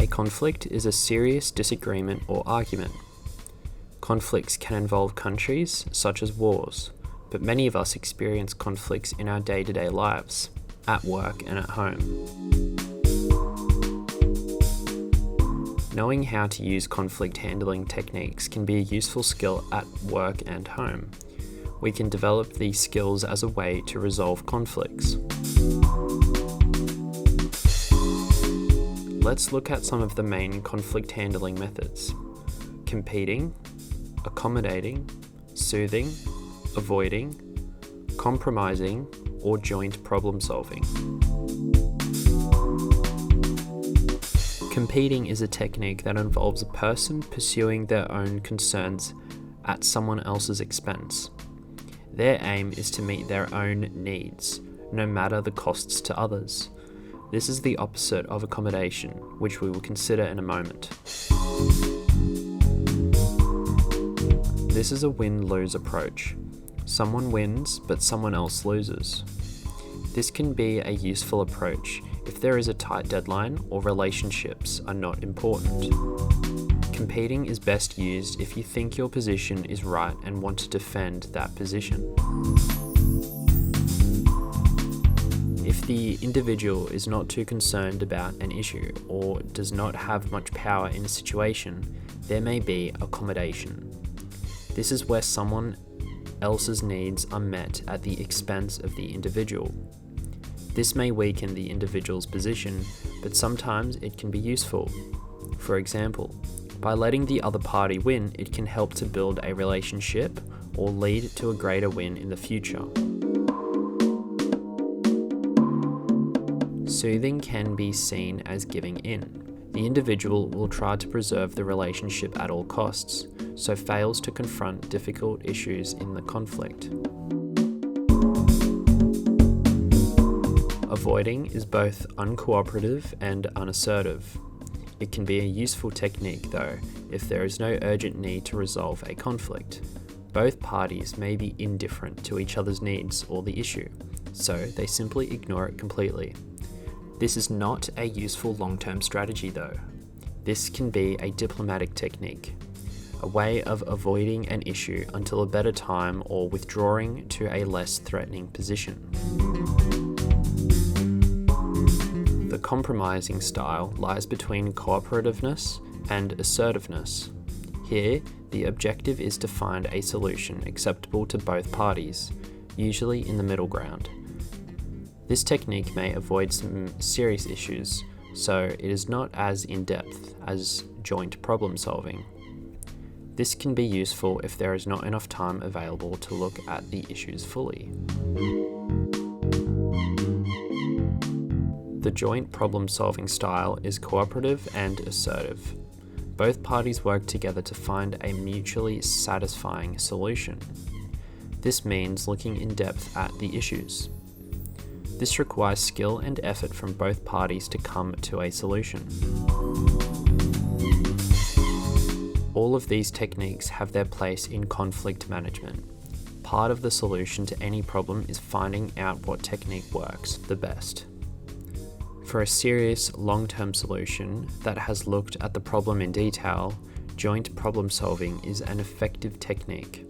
A conflict is a serious disagreement or argument. Conflicts can involve countries, such as wars, but many of us experience conflicts in our day-to-day lives, at work and at home. Knowing how to use conflict handling techniques can be a useful skill at work and home. We can develop these skills as a way to resolve conflicts. Let's look at some of the main conflict handling methods: competing, accommodating, soothing, avoiding, compromising, or joint problem solving. Competing is a technique that involves a person pursuing their own concerns at someone else's expense. Their aim is to meet their own needs, no matter the costs to others. This is the opposite of accommodation, which we will consider in a moment. This is a win-lose approach. Someone wins, but someone else loses. This can be a useful approach if there is a tight deadline or relationships are not important. Competing is best used if you think your position is right and want to defend that position. If the individual is not too concerned about an issue or does not have much power in a situation, there may be accommodation. This is where someone else's needs are met at the expense of the individual. This may weaken the individual's position, but sometimes it can be useful. For example, by letting the other party win, it can help to build a relationship or lead to a greater win in the future. Soothing can be seen as giving in. The individual will try to preserve the relationship at all costs, so fails to confront difficult issues in the conflict. Avoiding is both uncooperative and unassertive. It can be a useful technique though, if there is no urgent need to resolve a conflict. Both parties may be indifferent to each other's needs or the issue, so they simply ignore it completely. This is not a useful long-term strategy though. This can be a diplomatic technique, a way of avoiding an issue until a better time or withdrawing to a less threatening position. The compromising style lies between cooperativeness and assertiveness. Here, the objective is to find a solution acceptable to both parties, usually in the middle ground. This technique may avoid some serious issues, so it is not as in-depth as joint problem solving. This can be useful if there is not enough time available to look at the issues fully. The joint problem-solving style is cooperative and assertive. Both parties work together to find a mutually satisfying solution. This means looking in depth at the issues. This requires skill and effort from both parties to come to a solution. All of these techniques have their place in conflict management. Part of the solution to any problem is finding out what technique works the best. For a serious, long-term solution that has looked at the problem in detail, joint problem solving is an effective technique.